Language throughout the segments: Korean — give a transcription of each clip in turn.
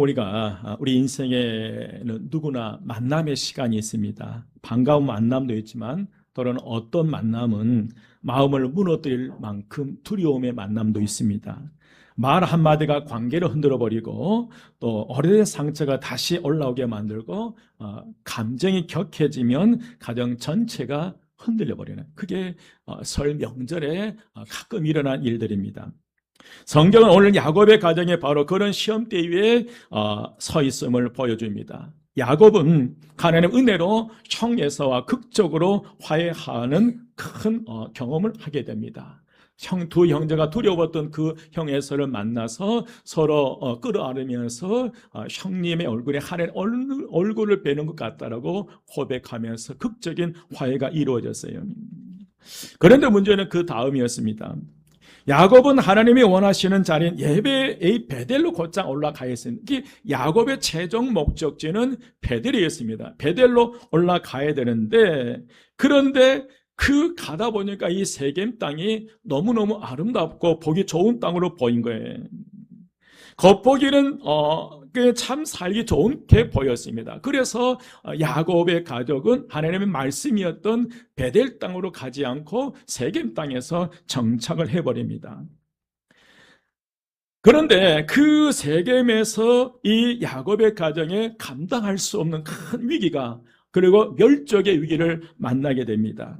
우리가 우리 인생에는 누구나 만남의 시간이 있습니다. 반가운 만남도 있지만 또는 어떤 만남은 마음을 무너뜨릴 만큼 두려움의 만남도 있습니다. 말 한마디가 관계를 흔들어버리고 또 오래된 상처가 다시 올라오게 만들고 감정이 격해지면 가정 전체가 흔들려버리는, 그게 설 명절에 가끔 일어난 일들입니다. 성경은 오늘 야곱의 가정에 바로 그런 시험대 위에 서 있음을 보여줍니다. 야곱은 하나님의 은혜로 형 에사와 극적으로 화해하는 큰 경험을 하게 됩니다. 두 형제가 두려웠던 그 형 에사를 만나서 서로 끌어안으면서 형님의 얼굴에 하나님 얼굴을 뵈는 것 같다라고 고백하면서 극적인 화해가 이루어졌어요. 그런데 문제는 그 다음이었습니다. 야곱은 하나님이 원하시는 자리인 예배의 베델로 곧장 올라가 있습니다. 야곱의 최종 목적지는 베델이었습니다. 베델로 올라가야 되는데, 그런데 그 가다 보니까 이 세겜 땅이 너무너무 아름답고 보기 좋은 땅으로 보인 거예요. 겉보기는 참 살기 좋게 보였습니다. 그래서 야곱의 가족은 하나님의 말씀이었던 베델 땅으로 가지 않고 세겜 땅에서 정착을 해버립니다. 그런데 그 세겜에서 이 야곱의 가정에 감당할 수 없는 큰 위기가, 그리고 멸족의 위기를 만나게 됩니다.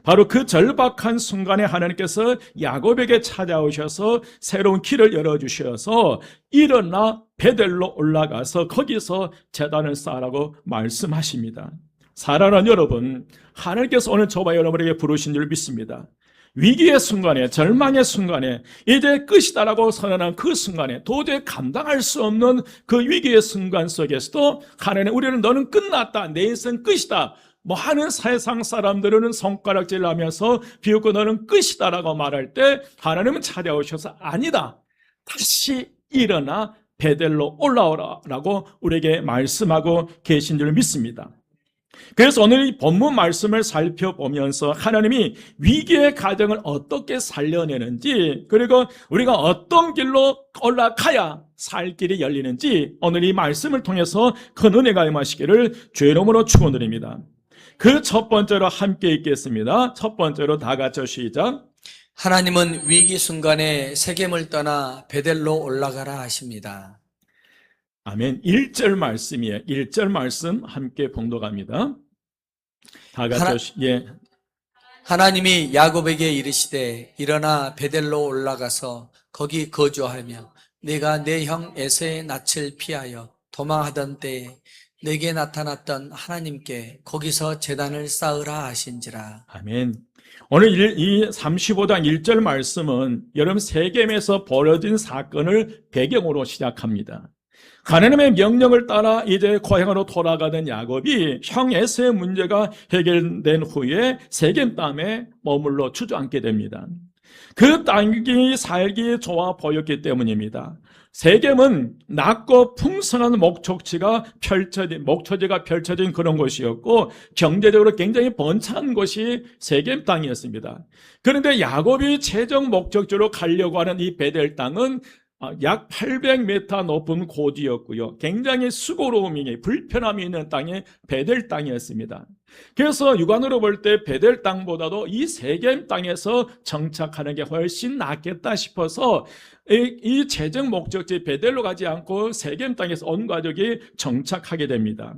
바로 그 절박한 순간에 하나님께서 야곱에게 찾아오셔서 새로운 길을 열어주셔서 일어나 베델로 올라가서 거기서 제단을 쌓으라고 말씀하십니다. 사랑하는 여러분, 하나님께서 오늘 저와 여러분에게 부르신 줄 믿습니다. 위기의 순간에, 절망의 순간에, 이제 끝이다라고 선언한 그 순간에, 도저히 감당할 수 없는 그 위기의 순간 속에서도 하나님, 우리는 너는 끝났다, 내 인생 끝이다 하는 세상 사람들은 손가락질 하면서 비웃고 너는 끝이다라고 말할 때, 하나님은 찾아오셔서 아니다, 다시 일어나 베델로 올라오라라고 우리에게 말씀하고 계신 줄 믿습니다. 그래서 오늘 이 본문 말씀을 살펴보면서 하나님이 위기의 가정을 어떻게 살려내는지, 그리고 우리가 어떤 길로 올라가야 살 길이 열리는지 오늘 이 말씀을 통해서 큰 은혜가 임하시기를 주의 이름으로 축원드립니다. 그 첫 번째로 함께 읽겠습니다. 첫 번째로 다 같이 시작. 하나님은 위기 순간에 세겜을 떠나 베델로 올라가라 하십니다. 아멘. 1절 말씀이에요. 1절 말씀 함께 봉독합니다. 다 같이 하나님이 야곱에게 이르시되 일어나 베델로 올라가서 거기 거주하며 내가 내 형 에서의 낯을 피하여 도망하던 때에 내게 나타났던 하나님께 거기서 제단을 쌓으라 하신지라. 아멘. 오늘 이 35장 1절 말씀은 여러분 세겜에서 벌어진 사건을 배경으로 시작합니다. 하나님의 명령을 따라 이제 고향으로 돌아가던 야곱이 형 에서의 문제가 해결된 후에 세겜 땅에 머물러 주저앉게 됩니다. 그 땅이 살기 좋아 보였기 때문입니다. 세겜은 낮고 풍성한 목초지가 펼쳐진 그런 곳이었고 경제적으로 굉장히 번창한 곳이 세겜 땅이었습니다. 그런데 야곱이 최종 목적지로 가려고 하는 이 베델 땅은 약 800m 높은 고지였고요. 굉장히 수고로움이, 불편함이 있는 땅이 베델 땅이었습니다. 그래서 육안으로 볼 때 베델 땅보다도 이 세겜 땅에서 정착하는 게 훨씬 낫겠다 싶어서 이 최종 목적지 베델로 가지 않고 세겜 땅에서 온 가족이 정착하게 됩니다.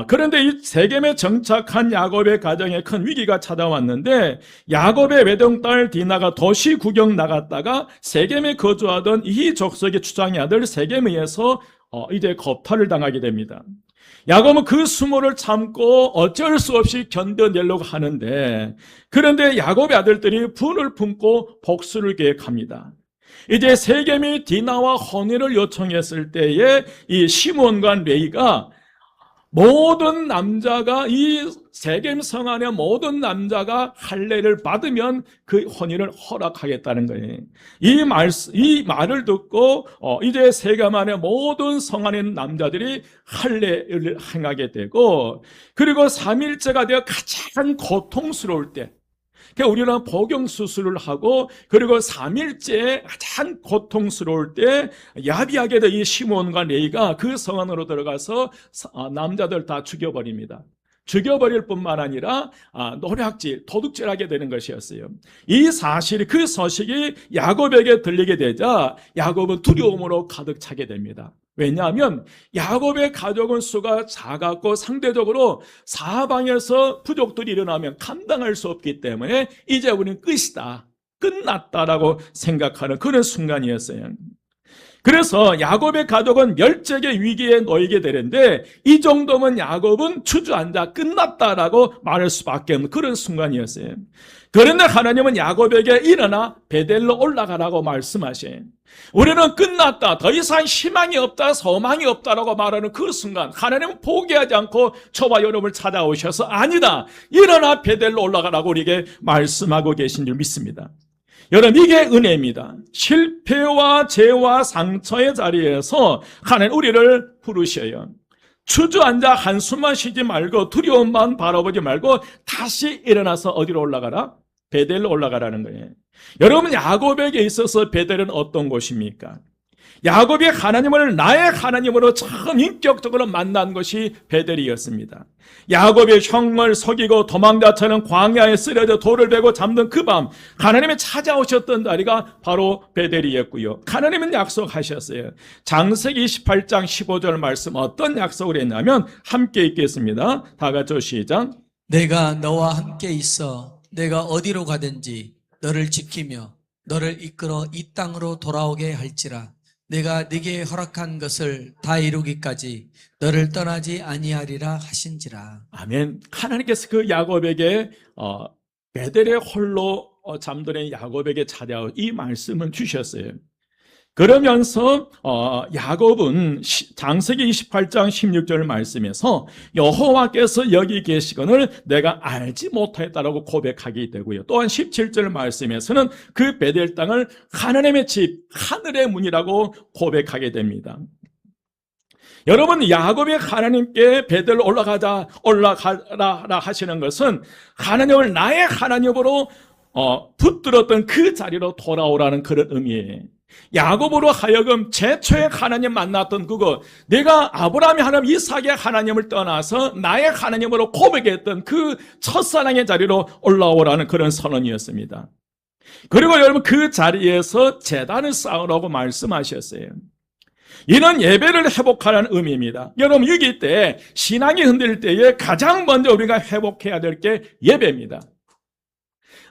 그런데 이 세겜에 정착한 야곱의 가정에 큰 위기가 찾아왔는데, 야곱의 외동딸 디나가 도시 구경 나갔다가 세겜에 거주하던 이 족속의 추장의 아들 세겜에 의해서 이제 겁탈을 당하게 됩니다. 야곱은 그 수모를 참고 어쩔 수 없이 견뎌내려고 하는데, 그런데 야곱의 아들들이 분을 품고 복수를 계획합니다. 이제 세겜이 디나와 혼인을 요청했을 때에 이 시몬과 레이가 모든 남자가, 이 세겜 성 안에 모든 남자가 할례를 받으면 그 혼인을 허락하겠다는 거예요. 이 말을 듣고 이제 세겜 안에 모든 성 안에 남자들이 할례를 행하게 되고, 그리고 3일째가 되어 가장 고통스러울 때, 그러니까 우리는 복용 수술을 하고 그리고 3일째 가장 고통스러울 때 야비하게 된 이 시몬과 레이가 그 성 안으로 들어가서 남자들 다 죽여버립니다. 죽여버릴 뿐만 아니라 노략질, 도둑질하게 되는 것이었어요. 이 사실이, 그 소식이 야곱에게 들리게 되자 야곱은 두려움으로 가득 차게 됩니다. 왜냐하면 야곱의 가족은 수가 작았고 상대적으로 사방에서 부족들이 일어나면 감당할 수 없기 때문에 이제 우리는 끝이다, 끝났다라고 생각하는 그런 순간이었어요. 그래서 야곱의 가족은 멸종의 위기에 놓이게 되는데 이 정도면 야곱은 주저앉아 끝났다라고 말할 수밖에 없는 그런 순간이었어요. 그런데 하나님은 야곱에게 일어나 베델로 올라가라고 말씀하셔요. 우리는 끝났다, 더 이상 희망이 없다, 소망이 없다라고 말하는 그 순간 하나님은 포기하지 않고 저와 여러분을 찾아오셔서 아니다, 일어나 베델로 올라가라고 우리에게 말씀하고 계신 줄 믿습니다. 여러분, 이게 은혜입니다. 실패와 죄와 상처의 자리에서 하나님 우리를 부르셔요. 주저앉아 한숨만 쉬지 말고 두려움만 바라보지 말고 다시 일어나서 어디로 올라가라? 베델로 올라가라는 거예요. 여러분, 야곱에게 있어서 베델은 어떤 곳입니까? 야곱이 하나님을 나의 하나님으로 처음 인격적으로 만난 것이 베델이었습니다. 야곱이 형을 속이고 도망자처럼 광야에 쓰러져 돌을 베고 잠든 그 밤 하나님이 찾아오셨던 자리가 바로 베델이었고요. 하나님은 약속하셨어요. 창세기 28장 15절 말씀, 어떤 약속을 했냐면 함께 읽겠습니다. 다 같이 시작. 내가 너와 함께 있어 내가 어디로 가든지 너를 지키며 너를 이끌어 이 땅으로 돌아오게 할지라. 내가 네게 허락한 것을 다 이루기까지 너를 떠나지 아니하리라 하신지라. 아멘. 하나님께서 그 야곱에게 베델에 홀로 잠드는 야곱에게 찾아온 이 말씀을 주셨어요. 그러면서 야곱은 창세기 28장 16절 말씀에서 여호와께서 여기 계시거늘 내가 알지 못하였다라고 고백하게 되고요. 또한 17절 말씀에서는 그 베델 땅을 하나님의 집, 하늘의 문이라고 고백하게 됩니다. 여러분, 야곱이 하나님께 베델로 올라가라 하시는 것은 하나님을 나의 하나님으로 붙들었던 그 자리로 돌아오라는 그런 의미예요. 야곱으로 하여금 최초의 하나님 만났던 그곳, 내가 아브라함의 하나님, 이삭의 하나님을 떠나서 나의 하나님으로 고백했던 그 첫사랑의 자리로 올라오라는 그런 선언이었습니다. 그리고 여러분, 그 자리에서 제단을 쌓으라고 말씀하셨어요. 이는 예배를 회복하라는 의미입니다. 여러분, 위기 때, 신앙이 흔들릴 때에 가장 먼저 우리가 회복해야 될 게 예배입니다.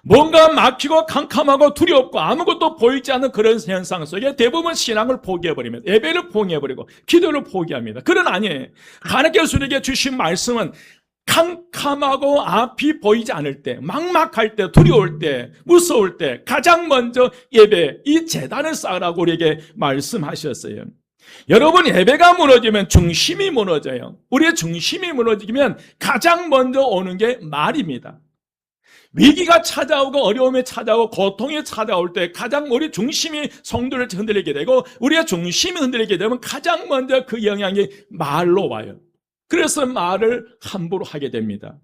뭔가 막히고 캄캄하고 두렵고 아무것도 보이지 않는 그런 현상 속에 대부분 신앙을 포기해버립니다. 예배를 포기해버리고 기도를 포기합니다. 그건 아니에요. 하나님께서 우리에게 주신 말씀은 캄캄하고 앞이 보이지 않을 때, 막막할 때, 두려울 때, 무서울 때 가장 먼저 예배, 이 제단을 쌓으라고 우리에게 말씀하셨어요. 여러분, 예배가 무너지면 중심이 무너져요. 우리의 중심이 무너지면 가장 먼저 오는 게 말입니다. 위기가 찾아오고 어려움이 찾아오고 고통이 찾아올 때 가장 우리 중심이 성도를 흔들리게 되고 우리의 중심이 흔들리게 되면 가장 먼저 그 영향이 말로 와요. 그래서 말을 함부로 하게 됩니다.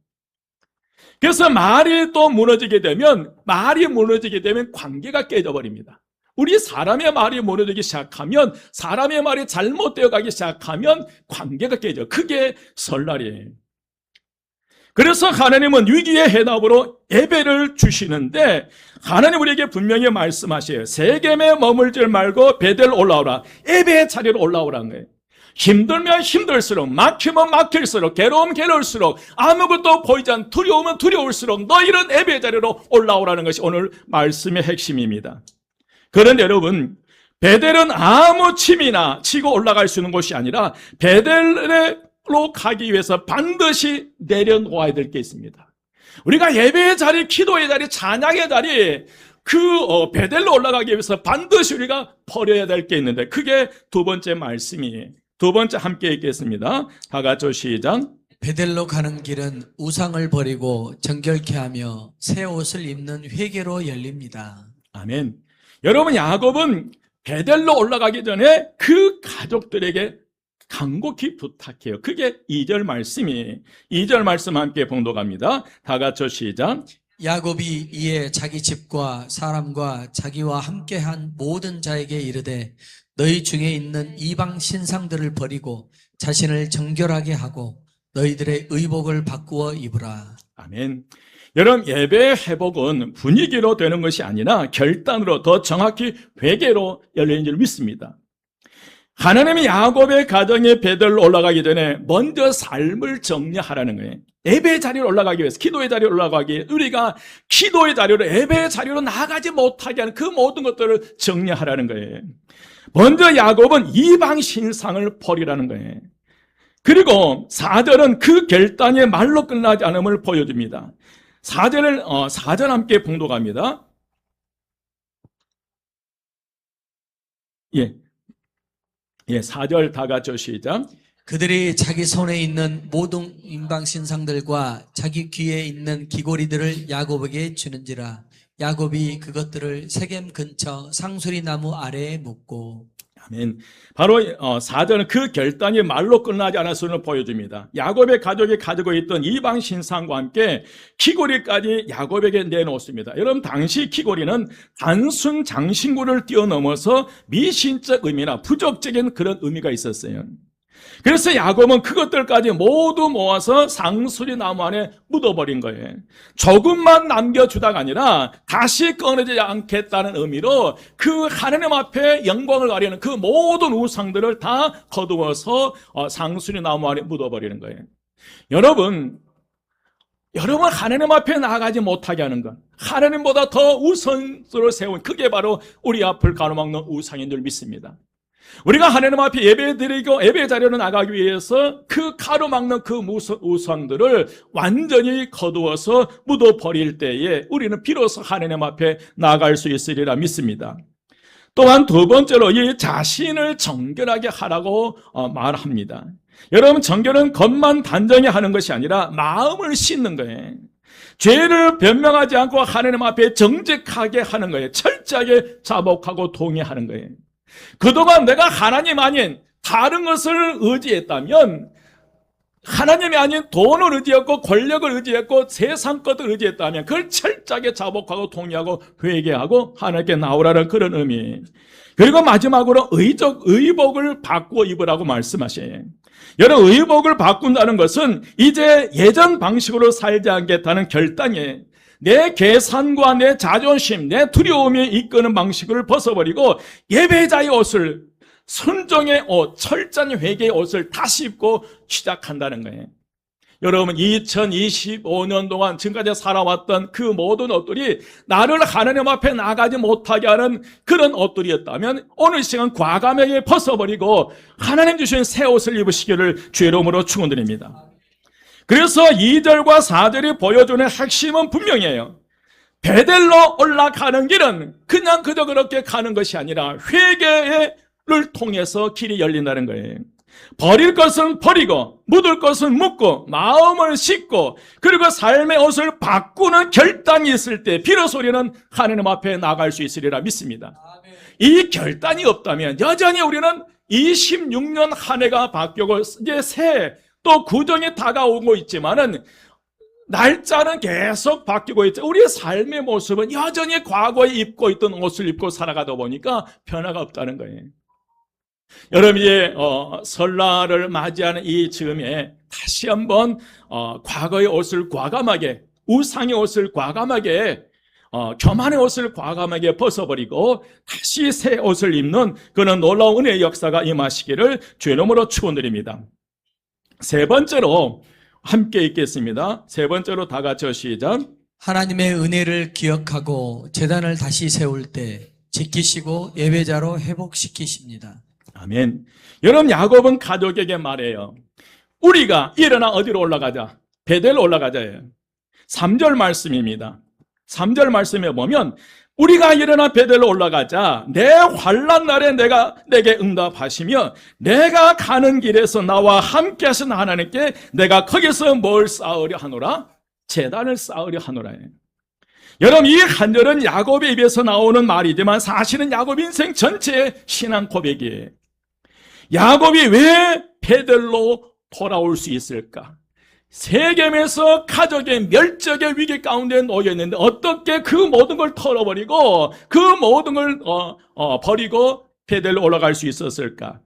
그래서 말이 또 무너지게 되면 관계가 깨져버립니다. 우리 사람의 말이 무너지기 시작하면, 사람의 말이 잘못되어 가기 시작하면 관계가 깨져. 그게 설날이에요. 그래서 하나님은 위기의 해답으로 예배를 주시는데 하나님 우리에게 분명히 말씀하셔요. 세겜에 머물지 말고 베델 올라오라. 예배의 자리로 올라오라는 거예요. 힘들면 힘들수록, 막히면 막힐수록, 괴로우면 괴로울수록, 아무것도 보이지 않는 두려우면 두려울수록 너희는 예배의 자리로 올라오라는 것이 오늘 말씀의 핵심입니다. 그런데 여러분, 베델은 아무 침이나 치고 올라갈 수 있는 곳이 아니라 베델에 로 가기 위해서 반드시 내려놓아야 될 게 있습니다. 우리가 예배의 자리, 기도의 자리, 찬양의 자리, 베델로 올라가기 위해서 반드시 우리가 버려야 될 게 있는데 그게 두 번째 말씀이에요. 두 번째 함께 읽겠습니다. 다 같이 시작. 베델로 가는 길은 우상을 버리고 정결케 하며 새 옷을 입는 회개로 열립니다. 아멘. 여러분, 야곱은 베델로 올라가기 전에 그 가족들에게 간곡히 부탁해요. 그게 2절 말씀이에요. 2절 말씀 함께 봉독합니다. 다 같이 시작. 야곱이 이에 자기 집과 사람과 자기와 함께한 모든 자에게 이르되 너희 중에 있는 이방 신상들을 버리고 자신을 정결하게 하고 너희들의 의복을 바꾸어 입으라. 아멘. 여러분, 예배 회복은 분위기로 되는 것이 아니라 결단으로, 더 정확히 회개로 열리는 줄 믿습니다. 하나님이 야곱의 가정에 베들로 올라가기 전에 먼저 삶을 정리하라는 거예요. 예배의 자리로 올라가기 위해서, 기도의 자리로 올라가기 위해서 우리가 기도의 자리로, 예배의 자리로 나가지 못하게 하는 그 모든 것들을 정리하라는 거예요. 먼저 야곱은 이방 신상을 버리라는 거예요. 그리고 4절은 그 결단이 말로 끝나지 않음을 보여줍니다. 4절 함께 봉독합니다. 예. 4절 다 같이 시작. 그들이 자기 손에 있는 모든 인방 신상들과 자기 귀에 있는 귀고리들을 야곱에게 주는지라. 야곱이 그것들을 세겜 근처 상수리 나무 아래에 묻고. 아멘. 바로 4절은 그 결단이 말로 끝나지 않았음을 보여줍니다. 야곱의 가족이 가지고 있던 이방 신상과 함께 귀고리까지 야곱에게 내놓습니다. 여러분, 당시 귀고리는 단순 장신구를 뛰어넘어서 미신적 의미나 부적적인 그런 의미가 있었어요. 그래서 야곱은 그것들까지 모두 모아서 상수리 나무 안에 묻어버린 거예요. 조금만 남겨주다가 아니라 다시 꺼내지 않겠다는 의미로 그 하나님 앞에 영광을 가리는 그 모든 우상들을 다 거두어서 상수리 나무 안에 묻어버리는 거예요. 여러분 하나님 앞에 나아가지 못하게 하는 것, 하나님보다 더 우선으로 세운 그게 바로 우리 앞을 가로막는 우상인 줄 믿습니다. 우리가 하나님 앞에 예배드리고 예배 자리로 나가기 위해서 그 가로막는 그 우상들을 완전히 거두어서 묻어버릴 때에 우리는 비로소 하나님 앞에 나아갈 수 있으리라 믿습니다. 또한 두 번째로 이 자신을 정결하게 하라고 말합니다. 여러분, 정결은 겉만 단정히 하는 것이 아니라 마음을 씻는 거예요. 죄를 변명하지 않고 하나님 앞에 정직하게 하는 거예요. 철저하게 자복하고 동의하는 거예요. 그동안 내가 하나님 아닌 다른 것을 의지했다면, 하나님이 아닌 돈을 의지했고 권력을 의지했고 세상 것을 의지했다면 그걸 철저하게 자복하고 동의하고 회개하고 하나님께 나오라는 그런 의미. 그리고 마지막으로 의복을 바꾸어 입으라고 말씀하셔요. 여러분, 의복을 바꾼다는 것은 이제 예전 방식으로 살지 않겠다는 결단이에요. 내 계산과 내 자존심, 내 두려움이 이끄는 방식을 벗어버리고 예배자의 옷을, 순종의 옷, 철저한 회개의 옷을 다시 입고 시작한다는 거예요. 여러분, 2025년 동안 지금까지 살아왔던 그 모든 옷들이 나를 하나님 앞에 나가지 못하게 하는 그런 옷들이었다면 오늘 시간 과감하게 벗어버리고 하나님 주신 새 옷을 입으시기를 주의 이름으로 축원드립니다. 그래서 2절과 4절이 보여주는 핵심은 분명해요. 베델로 올라가는 길은 그냥 그저 그렇게 가는 것이 아니라 회개를 통해서 길이 열린다는 거예요. 버릴 것은 버리고 묻을 것은 묻고 마음을 씻고 그리고 삶의 옷을 바꾸는 결단이 있을 때 비로소 우리는 하나님 앞에 나갈 수 있으리라 믿습니다. 이 결단이 없다면 여전히 우리는 26년 한 해가 바뀌고 이제 새 또 구정이 다가오고 있지만은 날짜는 계속 바뀌고 있죠. 우리의 삶의 모습은 여전히 과거에 입고 있던 옷을 입고 살아가다 보니까 변화가 없다는 거예요. 여러분, 이제 설날을 맞이하는 이 즈음에 다시 한번 과거의 옷을 과감하게, 우상의 옷을 과감하게, 교만의 옷을 과감하게 벗어버리고 다시 새 옷을 입는 그런 놀라운 은혜의 역사가 임하시기를 주의 이름으로 축원드립니다. 세 번째로 함께 읽겠습니다. 세 번째로 다 같이 시작. 하나님의 은혜를 기억하고 제단을 다시 세울 때 지키시고 예배자로 회복시키십니다. 아멘. 여러분, 야곱은 가족에게 말해요. 우리가 일어나 어디로 올라가자? 베델로 올라가자예요. 3절 말씀입니다. 3절 말씀에 보면 우리가 일어나 베델로 올라가자. 내 환난 날에 내게 응답하시며 내가 가는 길에서 나와 함께 하신 하나님께 내가 거기서 뭘 쌓으려 하노라? 제단을 쌓으려 하노라. 여러분, 이 한 절은 야곱의 입에서 나오는 말이지만 사실은 야곱 인생 전체의 신앙 고백이에요. 야곱이 왜 베델로 돌아올 수 있을까? 세겜에서 가족의 멸족의 위기 가운데 놓여 있는데 어떻게 그 모든 걸 털어버리고 그 모든 걸 버리고 베델로 올라갈 수 있었을까?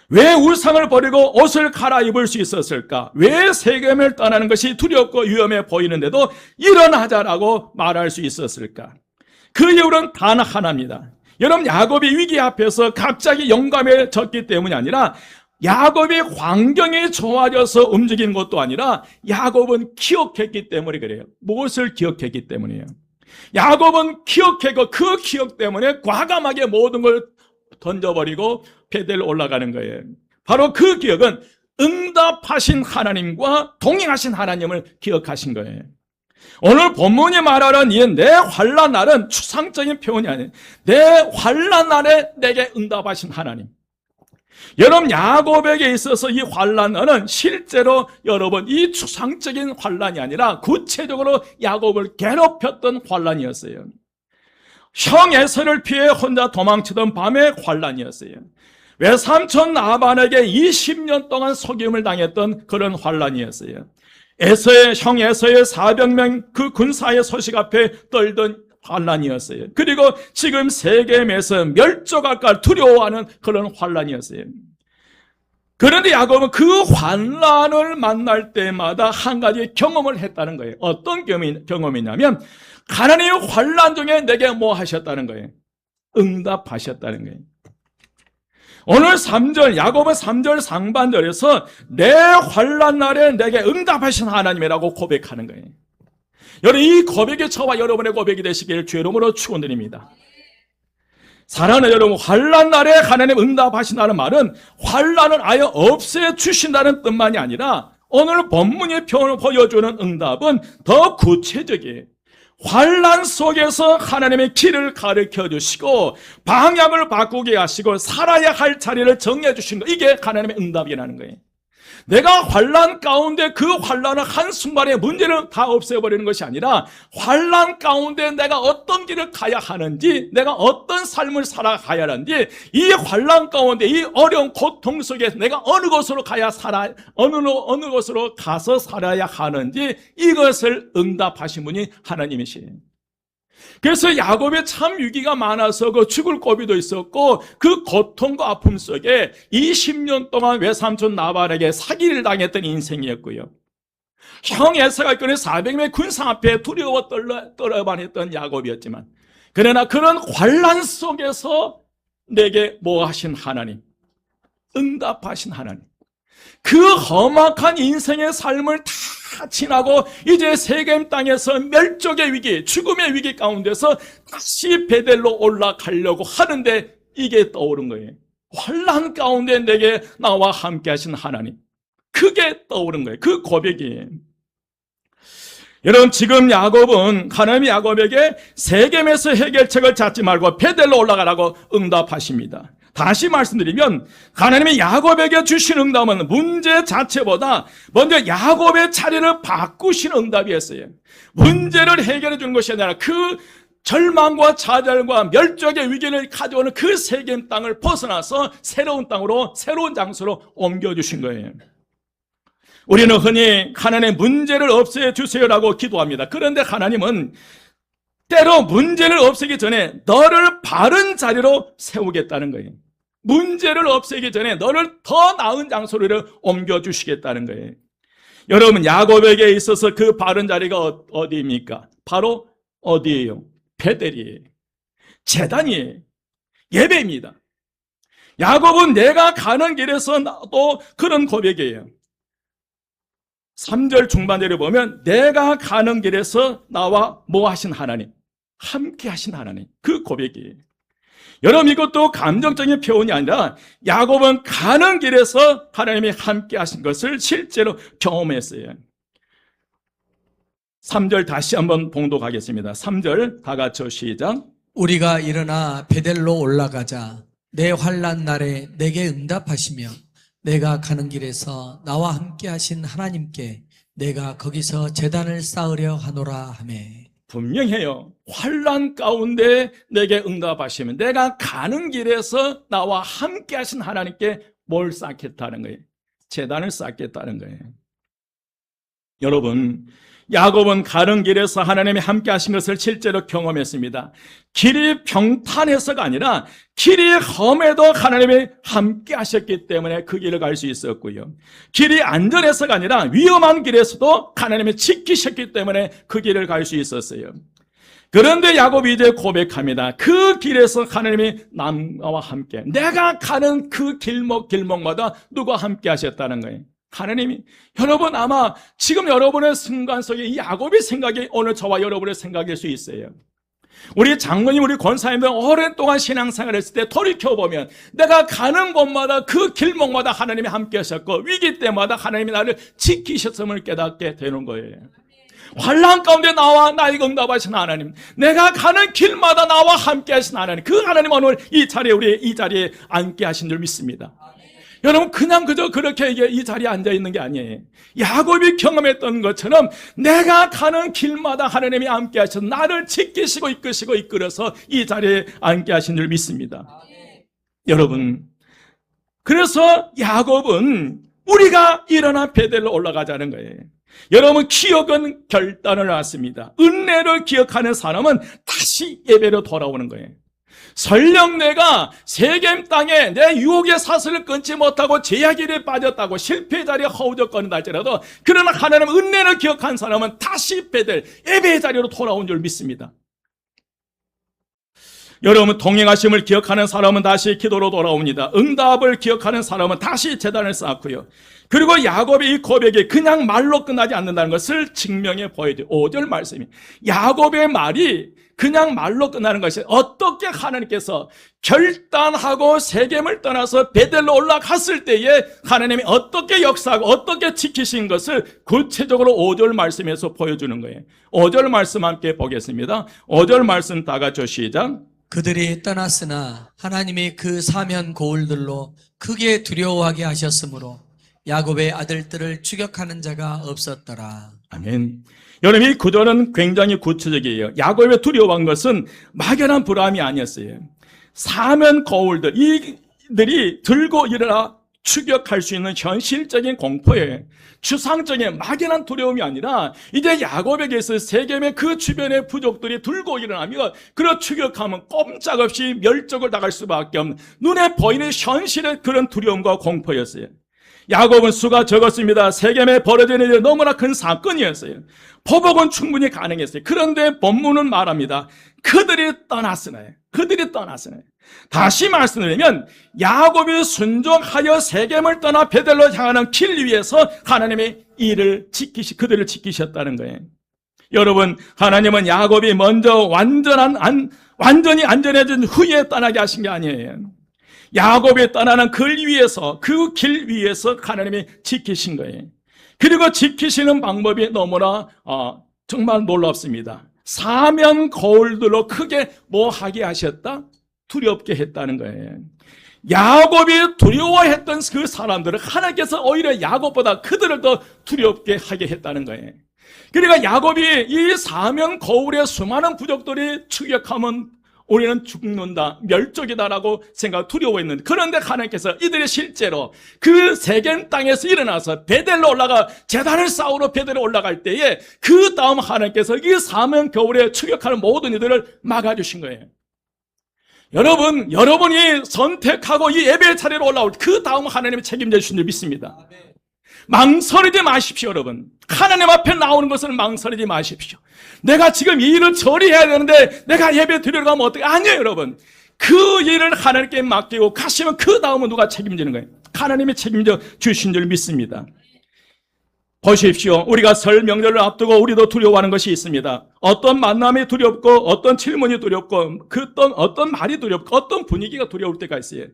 왜 우상을 버리고 옷을 갈아입을 수 있었을까? 왜 세겜을 떠나는 것이 두렵고 위험해 보이는데도 일어나자라고 말할 수 있었을까? 그 이유는 단 하나입니다. 여러분, 야곱이 위기 앞에서 갑자기 용감해졌기 때문이 아니라 야곱이 환경이 좋아져서 움직이는 것도 아니라 야곱은 기억했기 때문에 그래요. 무엇을 기억했기 때문이에요. 야곱은 기억했고 그 기억 때문에 과감하게 모든 걸 던져버리고 베델로 올라가는 거예요. 바로 그 기억은 응답하신 하나님과 동행하신 하나님을 기억하신 거예요. 오늘 본문이 말하는 이 내 환난 날은 추상적인 표현이 아니에요. 내 환난 날에 내게 응답하신 하나님. 여러분, 야곱에게 있어서 이 환난은 실제로 여러분 이 추상적인 환난이 아니라 구체적으로 야곱을 괴롭혔던 환난이었어요. 형 에서를 피해 혼자 도망치던 밤의 환난이었어요. 외삼촌 라반에게 20년 동안 속임을 당했던 그런 환난이었어요. 형 에서의 400명 그 군사의 소식 앞에 떨던 환난이었어요. 그리고 지금 세겜에서 멸종할까 두려워하는 그런 환난이었어요. 그런데 야곱은 그 환난을 만날 때마다 한 가지 경험을 했다는 거예요. 어떤 경험이냐면 하나님의 환난 중에 내게 뭐 하셨다는 거예요? 응답하셨다는 거예요. 오늘 3절, 야곱은 3절 상반절에서 내 환난 날에 내게 응답하신 하나님이라고 고백하는 거예요. 여러분, 이 고백이 저와 여러분의 고백이 되시길 주의 이름으로 축원드립니다. 사랑하는 여러분, 환난 날에 하나님 응답하신다는 말은 환난을 아예 없애주신다는 뜻만이 아니라 오늘 본문이 보여주는 응답은 더 구체적이에요. 환난 속에서 하나님의 길을 가르쳐 주시고 방향을 바꾸게 하시고 살아야 할 자리를 정해 주신 거, 이게 하나님의 응답이라는 거예요. 내가 환난 가운데 그 환난을 한순간에 문제를 다 없애버리는 것이 아니라 환난 가운데 내가 어떤 길을 가야 하는지, 내가 어떤 삶을 살아가야 하는지, 이 환난 가운데 이 어려운 고통 속에서 내가 어느 곳으로 어느 곳으로 가서 살아야 하는지, 이것을 응답하신 분이 하나님이시에요. 그래서 야곱의 참 위기가 많아서 그 죽을 고비도 있었고 그 고통과 아픔 속에 20년 동안 외삼촌 나발에게 사기를 당했던 인생이었고요. 형 에서가 이끄는 400명의 군사 앞에 두려워 떨어만 했던 야곱이었지만, 그러나 그런 환난 속에서 내게 뭐 하신 하나님, 응답하신 하나님, 그 험악한 인생의 삶을 다 지나고 이제 세겜 땅에서 멸종의 위기, 죽음의 위기 가운데서 다시 베델로 올라가려고 하는데 이게 떠오른 거예요. 환난 가운데 내게 나와 함께 하신 하나님, 그게 떠오른 거예요. 그 고백이에요. 여러분, 지금 야곱은 하나님이 야곱에게 세겜에서 해결책을 찾지 말고 베델로 올라가라고 응답하십니다. 다시 말씀드리면 하나님이 야곱에게 주신 응답은 문제 자체보다 먼저 야곱의 자리를 바꾸신 응답이었어요. 문제를 해결해 주는 것이 아니라 그 절망과 좌절과 멸종의 위기를 가져오는 그 세겜 땅을 벗어나서 새로운 땅으로, 새로운 장소로 옮겨주신 거예요. 우리는 흔히 하나님의 문제를 없애주세요라고 기도합니다. 그런데 하나님은 때로 문제를 없애기 전에 너를 바른 자리로 세우겠다는 거예요. 문제를 없애기 전에 너를 더 나은 장소로 옮겨주시겠다는 거예요. 여러분, 야곱에게 있어서 그 바른 자리가 어디입니까? 바로 어디예요? 베델이에요. 제단이에요. 예배입니다. 야곱은 내가 가는 길에서 또 그런 고백이에요. 3절 중반대로 보면 내가 가는 길에서 나와 뭐 하신 하나님, 함께 하신 하나님, 그 고백이에요. 여러분, 이것도 감정적인 표현이 아니라 야곱은 가는 길에서 하나님이 함께 하신 것을 실제로 경험했어요. 3절 다시 한번 봉독하겠습니다. 3절 다 같이 시작. 우리가 일어나 베델로 올라가자. 내 환난 날에 내게 응답하시며 내가 가는 길에서 나와 함께 하신 하나님께 내가 거기서 제단을 쌓으려 하노라 하매. 분명해요. 환난 가운데 내게 응답하시면 내가 가는 길에서 나와 함께 하신 하나님께 뭘 쌓겠다는 거예요? 제단을 쌓겠다는 거예요. 여러분, 야곱은 가는 길에서 하나님이 함께 하신 것을 실제로 경험했습니다. 길이 평탄해서가 아니라 길이 험해도 하나님이 함께 하셨기 때문에 그 길을 갈 수 있었고요. 길이 안전해서가 아니라 위험한 길에서도 하나님이 지키셨기 때문에 그 길을 갈 수 있었어요. 그런데 야곱이 이제 고백합니다. 그 길에서 하나님이 나와 함께, 내가 가는 그 길목마다 누가 함께 하셨다는 거예요. 하나님이. 여러분, 아마 지금 여러분의 순간 속에 이 야곱의 생각이 오늘 저와 여러분의 생각일 수 있어요. 우리 장로님, 우리 권사님들 오랫동안 신앙생활을 했을 때 돌이켜보면 내가 가는 곳마다 그 길목마다 하나님이 함께 하셨고 위기 때마다 하나님이 나를 지키셨음을 깨닫게 되는 거예요. 환난 가운데 나와 나에게 응답하신 하나님, 내가 가는 길마다 나와 함께 하신 하나님, 그 하나님 오늘 이 자리에 앉게 하신 줄 믿습니다. 여러분, 그냥 그저 그렇게 이 자리에 앉아 있는 게 아니에요. 야곱이 경험했던 것처럼 내가 가는 길마다 하나님이 함께 하셔서 나를 지키시고 이끄시고 이끌어서 이 자리에 앉게 하신 줄 믿습니다. 여러분, 그래서 야곱은 우리가 일어나 베델로 올라가자는 거예요. 여러분, 기억은 결단을 낳습니다. 은혜를 기억하는 사람은 다시 예배로 돌아오는 거예요. 설령 내가 세겜 땅에 내 유혹의 사슬을 끊지 못하고 제약일에 빠졌다고 실패의 자리에 허우적거린다 할지라도, 그러나 하나님은 은혜를 기억한 사람은 다시 베델 예배의 자리로 돌아온 줄 믿습니다. 여러분, 동행하심을 기억하는 사람은 다시 기도로 돌아옵니다. 응답을 기억하는 사람은 다시 제단을 쌓고요. 그리고 야곱의 이 고백이 그냥 말로 끝나지 않는다는 것을 증명해 보여줘요. 5절 말씀이, 야곱의 말이 그냥 말로 끝나는 것이, 어떻게 하나님께서 결단하고 세겜을 떠나서 베델로 올라갔을 때에 하나님이 어떻게 역사하고 어떻게 지키신 것을 구체적으로 5절 말씀에서 보여주는 거예요. 5절 말씀 함께 보겠습니다. 5절 말씀 다 같이 시작. 그들이 떠났으나 하나님이 그 사면 고울들로 크게 두려워하게 하셨으므로 야곱의 아들들을 추격하는 자가 없었더라. 아멘. 여러분, 이 구절은 굉장히 구체적이에요. 야곱의 두려워한 것은 막연한 불안이 아니었어요. 사면 거울들, 이들이 들고 일어나 추격할 수 있는 현실적인 공포예요. 추상적인 막연한 두려움이 아니라 이제 야곱에게서 세겜의 그 주변의 부족들이 들고 일어나며 그런 추격하면 꼼짝없이 멸족을 당할 수밖에 없는 눈에 보이는 현실의 그런 두려움과 공포였어요. 야곱은 수가 적었습니다. 세겜에 벌어진 일이 너무나 큰 사건이었어요. 포복은 충분히 가능했어요. 그런데 본문은 말합니다. 그들이 떠났으나. 다시 말씀드리면 야곱이 순종하여 세겜을 떠나 베델로 향하는 길 위에서 하나님이 그들을 지키셨다는 거예요. 여러분, 하나님은 야곱이 먼저 완전히 안전해진 후에 떠나게 하신 게 아니에요. 야곱이 떠나는 그 길 위에서 하나님이 지키신 거예요. 그리고 지키시는 방법이 너무나 정말 놀랍습니다. 사면 거울들로 크게 뭐 하게 하셨다? 두렵게 했다는 거예요. 야곱이 두려워했던 그 사람들을 하나님께서 오히려 야곱보다 그들을 더 두렵게 하게 했다는 거예요. 그러니까 야곱이 이 사면 거울에 수많은 부족들이 추격하면 우리는 죽는다, 멸족이다라고 두려워했는데, 그런데 하나님께서 이들이 실제로 그 세겜 땅에서 일어나서 베델로 올라가 제단을 쌓으러 베델로 올라갈 때에 그 다음 하나님께서 이 사면 거울에 추격하는 모든 이들을 막아주신 거예요. 여러분, 여러분이 선택하고 이 예배 자리로 올라올 그 다음 하나님이 책임져 주신 줄 믿습니다. 망설이지 마십시오, 여러분. 하나님 앞에 나오는 것을 망설이지 마십시오. 내가 지금 이 일을 처리해야 되는데 내가 예배 드리러 가면 어떻게? 아니에요, 여러분. 그 일을 하나님께 맡기고 가시면 그 다음은 누가 책임지는 거예요? 하나님이 책임져 주신 줄 믿습니다. 보십시오. 우리가 설 명절을 앞두고 우리도 두려워하는 것이 있습니다. 어떤 만남이 두렵고 어떤 질문이 두렵고 어떤 말이 두렵고 어떤 분위기가 두려울 때가 있어요.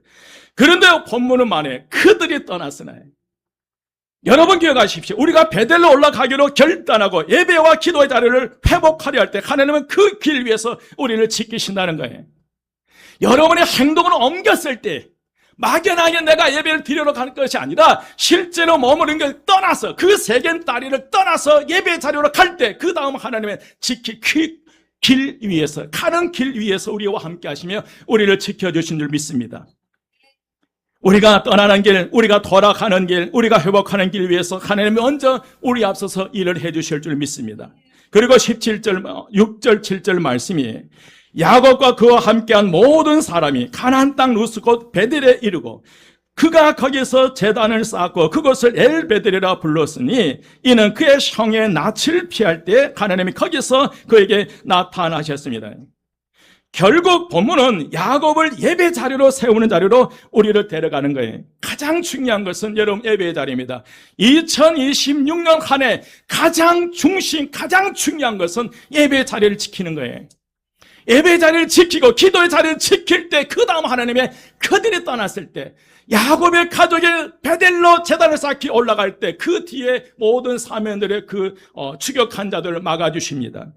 그런데 본문은 말해 그들이 떠났으나. 여러분 기억하십시오. 우리가 베델로 올라가기로 결단하고 예배와 기도의 자리를 회복하려 할 때 하나님은 그 길 위에서 우리를 지키신다는 거예요. 여러분의 행동을 옮겼을 때 막연하게 내가 예배를 드리러 갈 것이 아니라 실제로 머무른 걸 떠나서 그 세겜 다리를 떠나서 예배 자리로 갈 때 그 다음 하나님의 길 위에서 가는 길 위에서 우리와 함께 하시며 우리를 지켜주신 줄 믿습니다. 우리가 떠나는 길, 우리가 돌아가는 길, 우리가 회복하는 길 위해서 하나님이 먼저 우리 앞서서 일을 해주실 줄 믿습니다. 그리고 17절, 6절, 7절 말씀이 야곱과 그와 함께한 모든 사람이 가나안 땅 루스 곧 베델에 이르고 그가 거기서 제단을 쌓고 그것을 엘베델이라 불렀으니 이는 그의 형의 낯을 피할 때 하나님이 거기서 그에게 나타나셨습니다. 결국 본문은 야곱을 예배 자리로 세우는 자리로 우리를 데려가는 거예요. 가장 중요한 것은 여러분 예배 자리입니다. 2026년 한 해 가장 중요한 것은 예배 자리를 지키는 거예요. 예배 자리를 지키고 기도의 자리를 지킬 때 그 다음 하나님의 그들이 떠났을 때 야곱의 가족이 베델로 제단을 쌓기 올라갈 때 그 뒤에 모든 사면들의 추격한 자들을 막아주십니다.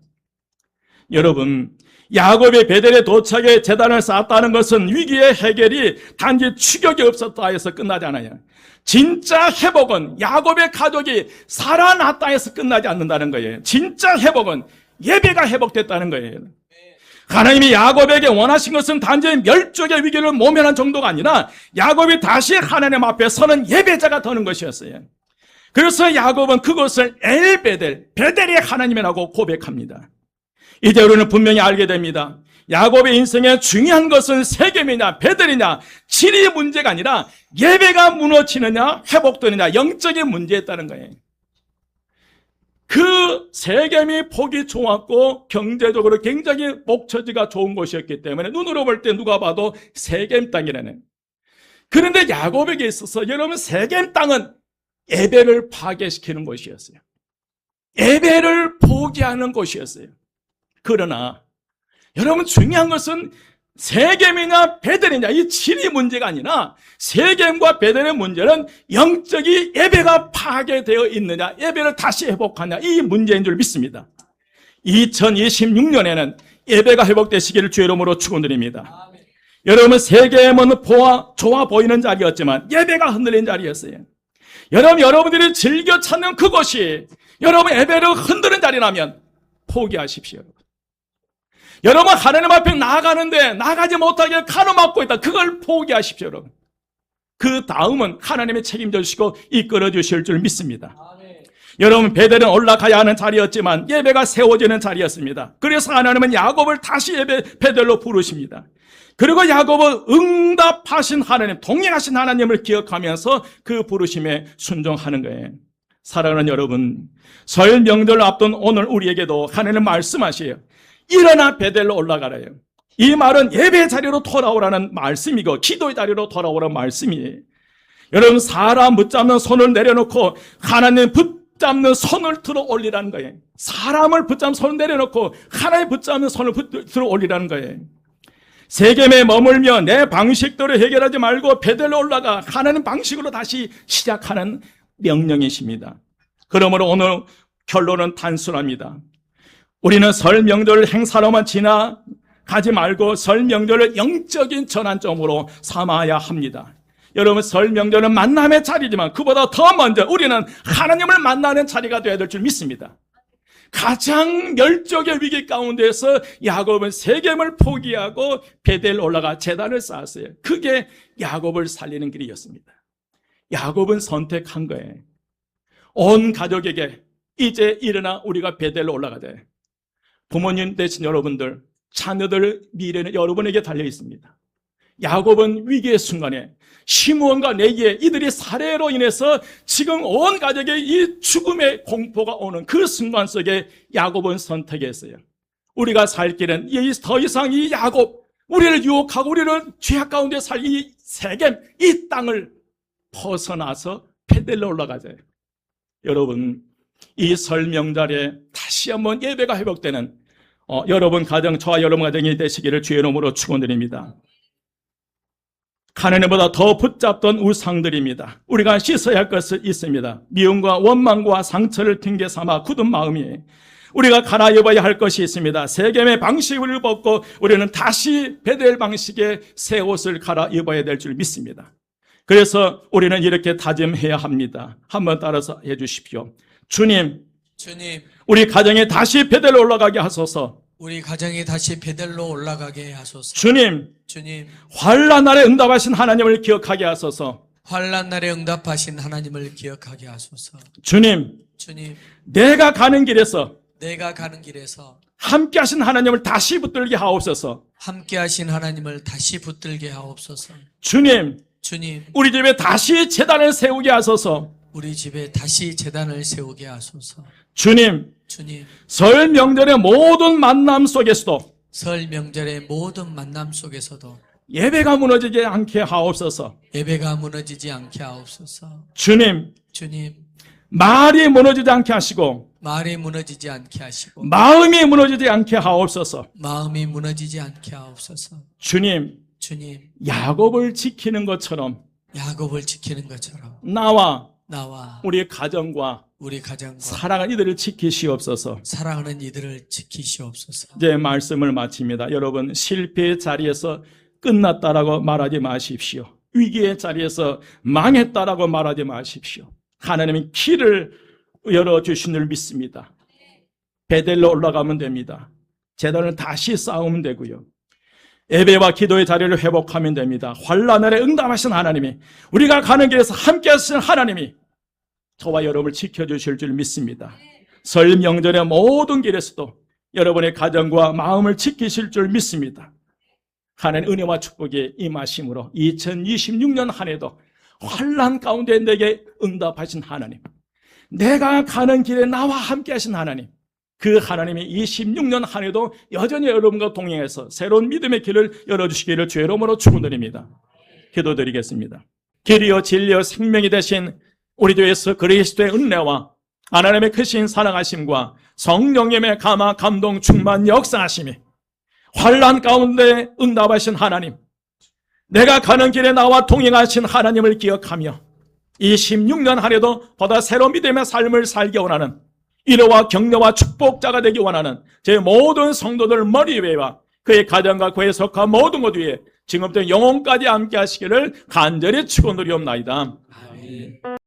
여러분 야곱이 베델에 도착해 제단을 쌓았다는 것은 위기의 해결이 단지 추격이 없었다 해서 끝나지 않아요. 진짜 회복은 야곱의 가족이 살아났다 해서 끝나지 않는다는 거예요. 진짜 회복은 예배가 회복됐다는 거예요. 하나님이 야곱에게 원하신 것은 단지 멸족의 위기를 모면한 정도가 아니라 야곱이 다시 하나님 앞에 서는 예배자가 되는 것이었어요. 그래서 야곱은 그것을 엘베델, 베델이 하나님이라고 고백합니다. 이제 우리는 분명히 알게 됩니다. 야곱의 인생에 중요한 것은 세겜이냐 베델이냐 지리 문제가 아니라 예배가 무너지느냐 회복되느냐 영적인 문제였다는 거예요. 그 세겜이 보기 좋았고 경제적으로 굉장히 목처지가 좋은 곳이었기 때문에 눈으로 볼 때 누가 봐도 세겜 땅이라는. 그런데 야곱에게 있어서 여러분 세겜 땅은 예배를 파괴시키는 곳이었어요. 예배를 포기하는 곳이었어요. 그러나 여러분 중요한 것은 세겜이냐 베델이냐 이 지리 문제가 아니라 세겜과 베델의 문제는 영적인 예배가 파괴되어 있느냐 예배를 다시 회복하냐 이 문제인 줄 믿습니다. 2026년에는 예배가 회복되시기를 주의 이름으로 축원드립니다. 여러분 세겜은 좋아 보이는 자리였지만 예배가 흔들린 자리였어요. 여러분들이 즐겨 찾는 그곳이 여러분 예배를 흔드는 자리라면 포기하십시오. 여러분 하나님 앞에 나아가는데 나가지 못하게 가로막고 있다. 그걸 포기하십시오. 여러분. 그 다음은 하나님이 책임져 주시고 이끌어 주실 줄 믿습니다. 여러분 베델은 올라가야 하는 자리였지만 예배가 세워지는 자리였습니다. 그래서 하나님은 야곱을 다시 베델로 부르십니다. 그리고 야곱은 응답하신 하나님, 동행하신 하나님을 기억하면서 그 부르심에 순종하는 거예요. 사랑하는 여러분, 설 명절 앞둔 오늘 우리에게도 하나님 말씀하시에요. 일어나 베델로 올라가래요. 이 말은 예배 자리로 돌아오라는 말씀이고 기도의 자리로 돌아오라는 말씀이에요. 여러분 사람 붙잡는 손을 내려놓고 하나님 붙잡는 손을 들어 올리라는 거예요. 사람을 붙잡는 손을 내려놓고 하나님 붙잡는 손을 들어 올리라는 거예요. 세겜에 머물며 내 방식대로 해결하지 말고 베델로 올라가 하나님 방식으로 다시 시작하는 명령이십니다. 그러므로 오늘 결론은 단순합니다. 우리는 설 명절 행사로만 지나가지 말고 설 명절을 영적인 전환점으로 삼아야 합니다. 여러분 설 명절은 만남의 자리지만 그보다 더 먼저 우리는 하나님을 만나는 자리가 되어야 될 줄 믿습니다. 가장 멸족의 위기 가운데서 야곱은 세겜을 포기하고 베델 올라가 제단을 쌓았어요. 그게 야곱을 살리는 길이었습니다. 야곱은 선택한 거예요. 온 가족에게 이제 일어나 우리가 베델로 올라가자. 부모님 되신 여러분들, 자녀들 미래는 여러분에게 달려 있습니다. 야곱은 위기의 순간에 시므온과 레위의 이들이 살해로 인해서 지금 온 가족의 이 죽음의 공포가 오는 그 순간 속에 야곱은 선택했어요. 우리가 살 길은 더 이상 이 야곱, 우리를 유혹하고 우리를 죄악 가운데 살 이 세겜, 이 땅을 벗어나서 베델로 올라가자. 여러분 이 설 명절에 다시 한번 예배가 회복되는 여러분 가정, 저와 여러분 가정이 되시기를 주의 이름으로 축원드립니다. 하나님보다 더 붙잡던 우상들입니다. 우리가 씻어야 할 것이 있습니다. 미움과 원망과 상처를 핑계 삼아 굳은 마음이 우리가 갈아입어야 할 것이 있습니다. 세겜의 방식을 벗고 우리는 다시 베델 방식의 새 옷을 갈아입어야 될 줄 믿습니다. 그래서 우리는 이렇게 다짐해야 합니다. 한번 따라서 해주십시오. 주님, 주님, 우리 가정에 다시 베델로 올라가게 하소서. 우리 가정이 다시 베델로 올라가게 하소서. 주님, 주님, 환난 날에 응답하신 하나님을 기억하게 하소서. 환난 날에 응답하신 하나님을 기억하게 하소서. 주님, 주님, 내가 가는 길에서 내가 가는 길에서 함께 하신 하나님을 다시 붙들게 하옵소서. 함께하신 하나님을 다시 붙들게 하옵소서. 주님, 주님, 우리 집에 다시 제단을 세우게 하소서. 우리 집에 다시 제단을 세우게 하소서. 주님, 주님, 설 명절의 모든 만남 속에서도 설 명절의 모든 만남 속에서도 예배가 무너지지 않게 하옵소서. 예배가 무너지지 않게 하옵소서. 주님, 주님, 말이 무너지지 않게 하시고 말이 무너지지 않게 하시고 마음이 무너지지 않게 하옵소서. 마음이 무너지지 않게 하옵소서. 주님, 주님, 야곱을 지키는 것처럼 야곱을 지키는 것처럼 나와 나와 우리 가정과 우리 가정과 사랑하는 이들을 지키시옵소서. 사랑하는 이들을 지키시옵소서. 이제 말씀을 마칩니다. 여러분, 실패의 자리에서 끝났다라고 말하지 마십시오. 위기의 자리에서 망했다라고 말하지 마십시오. 하나님은 길을 열어주신 줄 믿습니다. 베델로 올라가면 됩니다. 제단을 다시 쌓으면 되고요. 예배와 기도의 자리를 회복하면 됩니다. 환난에 응답하신 하나님이, 우리가 가는 길에서 함께 하시는 하나님이 저와 여러분을 지켜주실 줄 믿습니다. 설 명절의 모든 길에서도 여러분의 가정과 마음을 지키실 줄 믿습니다. 하나님의 은혜와 축복이 임하심으로 2026년 한 해도 환난 가운데 내게 응답하신 하나님, 내가 가는 길에 나와 함께 하신 하나님, 그 하나님이 26년 한 해도 여전히 여러분과 동행해서 새로운 믿음의 길을 열어주시기를 주의 이름으로 축원드립니다. 기도드리겠습니다. 길이요 진리요 생명이 되신 우리 주 예수 그리스도의 은혜와 하나님의 크신 사랑하심과 성령님의 감화 감동 충만 역사하심이, 환난 가운데 응답하신 하나님, 내가 가는 길에 나와 동행하신 하나님을 기억하며 26년 한 해도 보다 새로운 믿음의 삶을 살기 원하는, 위로와 격려와 축복자가 되기 원하는 제 모든 성도들 머리 위에와 그의 가정과 그에 속한 모든 것 위에 지금부터 영혼까지 함께 하시기를 간절히 축원드리옵나이다. 아멘.